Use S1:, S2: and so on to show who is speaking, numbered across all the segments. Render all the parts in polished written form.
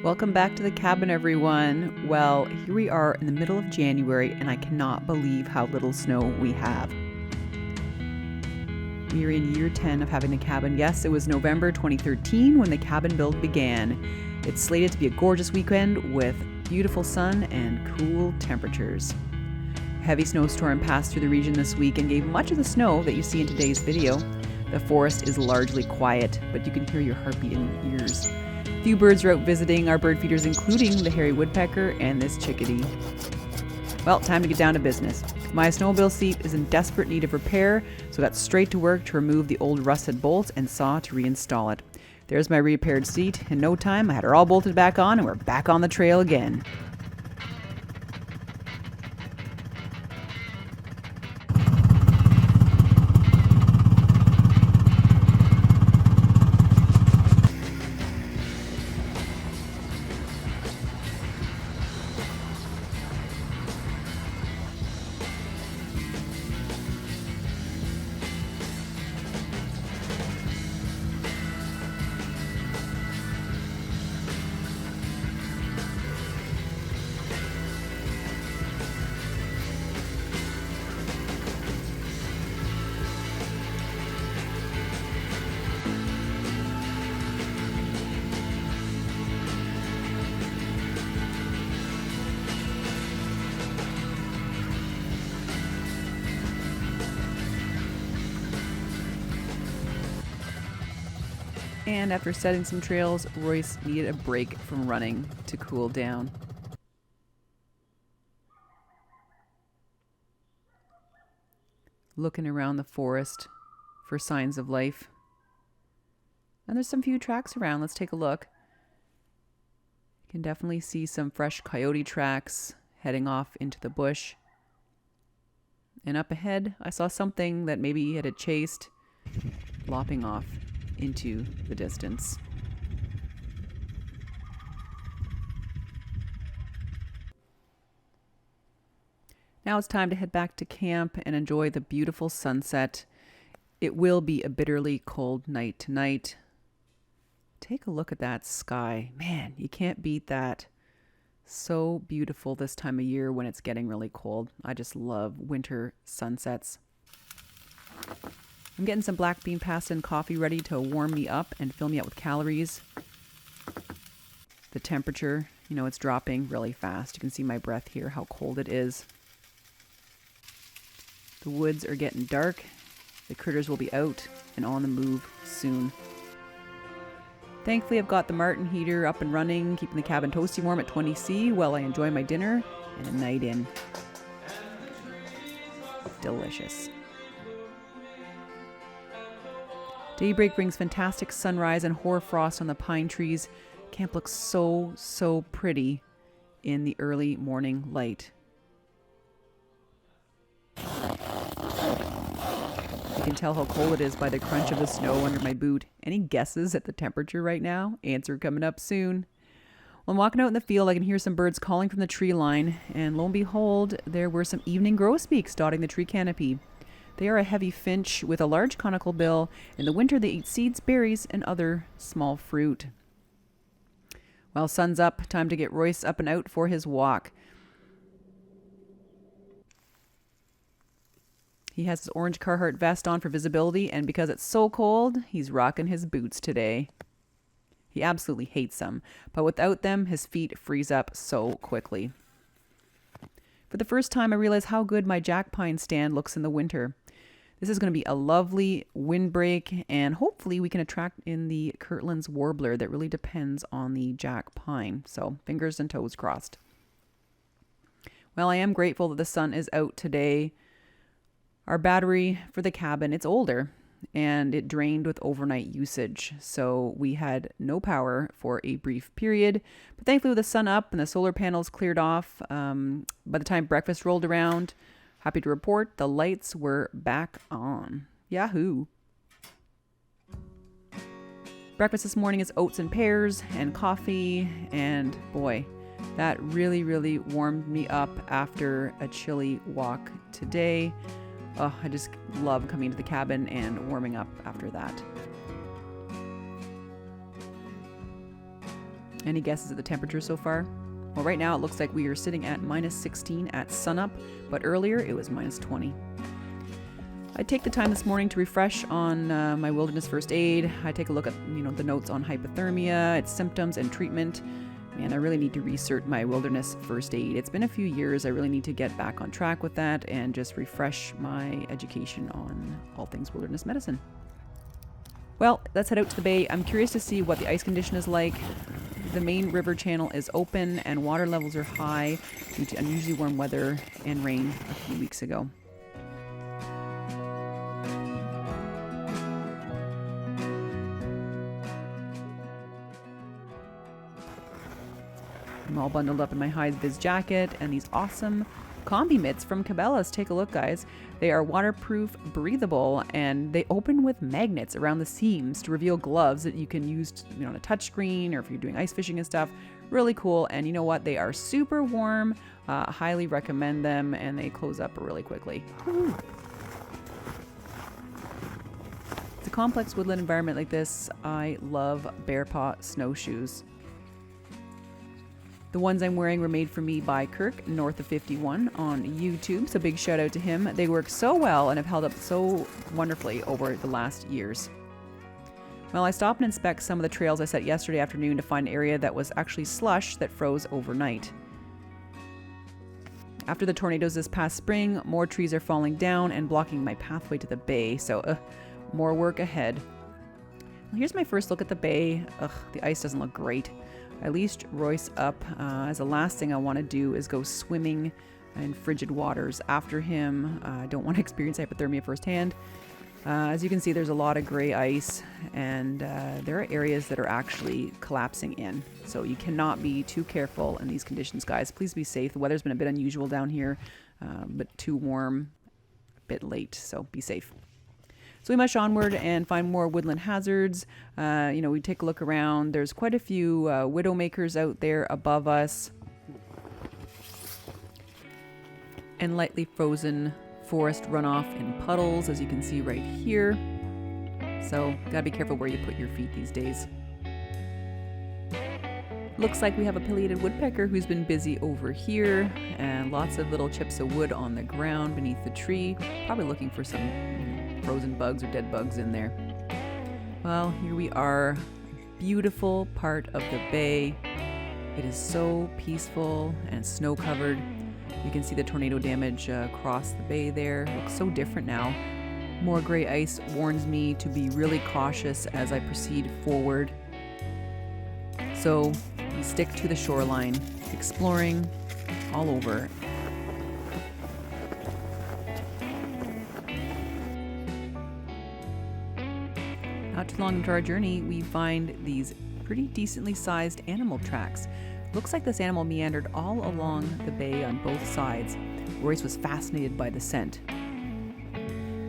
S1: Welcome back to the cabin, everyone. Well, here we are in the middle of January, and I cannot believe how little snow we have. We are in year 10 of having the cabin. Yes, it was November 2013 when the cabin build began. It's slated to be a gorgeous weekend with beautiful sun and cool temperatures. A heavy snowstorm passed through the region this week and gave much of the snow that you see in today's video. The forest is largely quiet, but you can hear your heartbeat in your ears. A few birds are out visiting our bird feeders, including the hairy woodpecker and this chickadee. Well, time to get down to business. My snowmobile seat is in desperate need of repair, so I got straight to work to remove the old rusted bolt and saw to reinstall it. There's my repaired seat. In no time, I had her all bolted back on and we're back on the trail again. And after setting some trails, Royce needed a break from running to cool down. Looking around the forest for signs of life. And there's some few tracks around. Let's take a look. You can definitely see some fresh coyote tracks heading off into the bush. And up ahead, I saw something that maybe it had chased, lopping off into the distance. Now it's time to head back to camp and enjoy the beautiful sunset. It will be a bitterly cold night tonight. Take a look at that sky. Man, you can't beat that. So beautiful this time of year when it's getting really cold. I just love winter sunsets. I'm getting some black bean pasta and coffee ready to warm me up and fill me up with calories. The temperature, it's dropping really fast. You can see my breath here, how cold it is. The woods are getting dark. The critters will be out and on the move soon. Thankfully, I've got the Martin heater up and running, keeping the cabin toasty warm at 20°C while I enjoy my dinner and a night in. Delicious. Daybreak brings fantastic sunrise and hoarfrost on the pine trees. Camp looks so pretty in the early morning light. You can tell how cold it is by the crunch of the snow under my boot. Any guesses at the temperature right now? Answer coming up soon. While I'm walking out in the field, I can hear some birds calling from the tree line, and lo and behold, there were some evening grosbeaks dotting the tree canopy. They are a heavy finch with a large conical bill. In the winter, they eat seeds, berries, and other small fruit. Well, sun's up. Time to get Royce up and out for his walk. He has his orange Carhartt vest on for visibility, and because it's so cold, he's rocking his boots today. He absolutely hates them, but without them, his feet freeze up so quickly. For the first time, I realized how good my jack pine stand looks in the winter. This is going to be a lovely windbreak, and hopefully we can attract in the Kirtland's warbler that really depends on the jack pine. So fingers and toes crossed. Well, I am grateful that the sun is out today. Our battery for the cabin, it's older, and it drained with overnight usage. So we had no power for a brief period. But thankfully with the sun up and the solar panels cleared off, by the time breakfast rolled around, happy to report the lights were back on. Yahoo! Breakfast this morning is oats and pears and coffee, and boy, that really warmed me up after a chilly walk today. Oh, I just love coming to the cabin and warming up after that. Any guesses at the temperature so far? Well, right now it looks like we are sitting at -16 at sunup, but earlier it was -20. I take the time this morning to refresh on my wilderness first aid. I take a look at the notes on hypothermia, its symptoms and treatment. And I really need to reinsert my wilderness first aid. It's been a few years. I really need to get back on track with that and just refresh my education on all things wilderness medicine. Well, let's head out to the bay. I'm curious to see what the ice condition is like. The main river channel is open and water levels are high due to unusually warm weather and rain a few weeks ago. I'm all bundled up in my high-vis jacket and these awesome combi mitts from Cabela's. Take a look, guys. They are waterproof, breathable, and they open with magnets around the seams to reveal gloves that you can use on a touch screen or if you're doing ice fishing and stuff. Really cool. And you know what? They are super warm. Highly recommend them, and they close up really quickly. It's a complex woodland environment like this. I love bear paw snowshoes. The ones I'm wearing were made for me by Kirk, north of 51 on YouTube, so big shout out to him. They work so well and have held up so wonderfully over the last years. Well, I stopped and inspect some of the trails I set yesterday afternoon to find an area that was actually slush that froze overnight. After the tornadoes this past spring, more trees are falling down and blocking my pathway to the bay, so more work ahead. Well, here's my first look at the bay. The ice doesn't look great. I leashed Royce up as the last thing I want to do is go swimming in frigid waters after him. I don't want to experience hypothermia firsthand. As you can see, there's a lot of gray ice, and there are areas that are actually collapsing in. So you cannot be too careful in these conditions, guys. Please be safe. The weather's been a bit unusual down here, but too warm, a bit late, so be safe. So we mush onward and find more woodland hazards. We take a look around. There's quite a few widowmakers out there above us. And lightly frozen forest runoff in puddles, as you can see right here. So gotta be careful where you put your feet these days. Looks like we have a pileated woodpecker who's been busy over here, and lots of little chips of wood on the ground beneath the tree, probably looking for some frozen bugs or dead bugs in there. Well, here we are, beautiful part of the bay. It is so peaceful and snow covered. You can see the tornado damage across the bay there. It looks so different now. More gray ice warns me to be really cautious as I proceed forward. So we stick to the shoreline, exploring all over. Not too long into our journey, we find these pretty decently sized animal tracks. Looks like this animal meandered all along the bay on both sides. Royce was fascinated by the scent.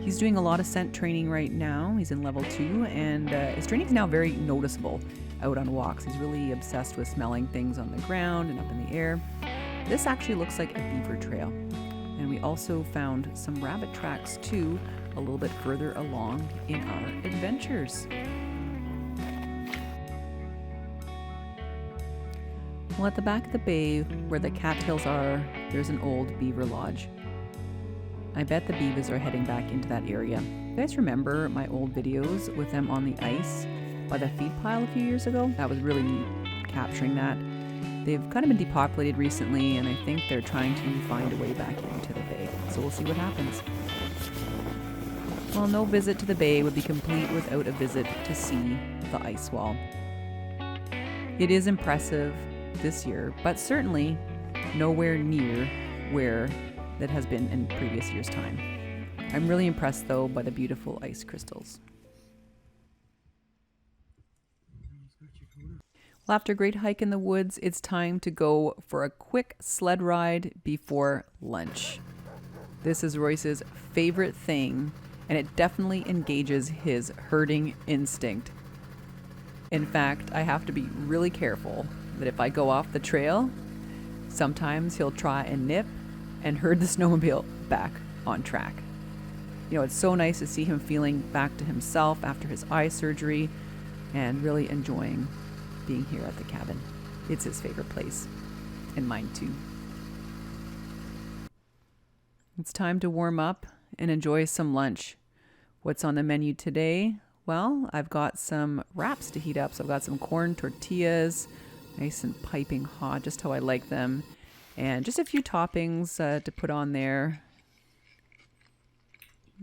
S1: He's doing a lot of scent training right now. He's in level 2, and his training is now very noticeable out on walks. He's really obsessed with smelling things on the ground and up in the air. This actually looks like a beaver trail. And we also found some rabbit tracks too, a little bit further along in our adventures. Well, at the back of the bay, where the cattails are, there's an old beaver lodge. I bet the beavers are heading back into that area. You guys remember my old videos with them on the ice by the feed pile a few years ago? That was really neat, capturing that. They've kind of been depopulated recently, and I think they're trying to find a way back into the bay. So we'll see what happens. Well, no visit to the bay would be complete without a visit to see the ice wall. It is impressive this year, but certainly nowhere near where that has been in previous years' time. I'm really impressed, though, by the beautiful ice crystals. Well, after a great hike in the woods, it's time to go for a quick sled ride before lunch. This is Royce's favorite thing, and it definitely engages his herding instinct. In fact, I have to be really careful that if I go off the trail, sometimes he'll try and nip and herd the snowmobile back on track. It's so nice to see him feeling back to himself after his eye surgery and really enjoying being here at the cabin. It's his favorite place. And mine too. It's time to warm up and enjoy some lunch. What's on the menu today? Well, I've got some wraps to heat up. So I've got some corn tortillas, nice and piping hot, just how I like them. And just a few toppings to put on there.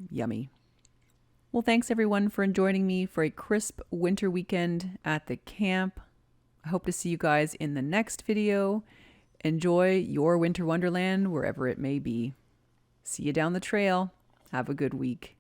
S1: Yummy. Well, thanks everyone for joining me for a crisp winter weekend at the camp. I hope to see you guys in the next video. Enjoy your winter wonderland wherever it may be. See you down the trail. Have a good week.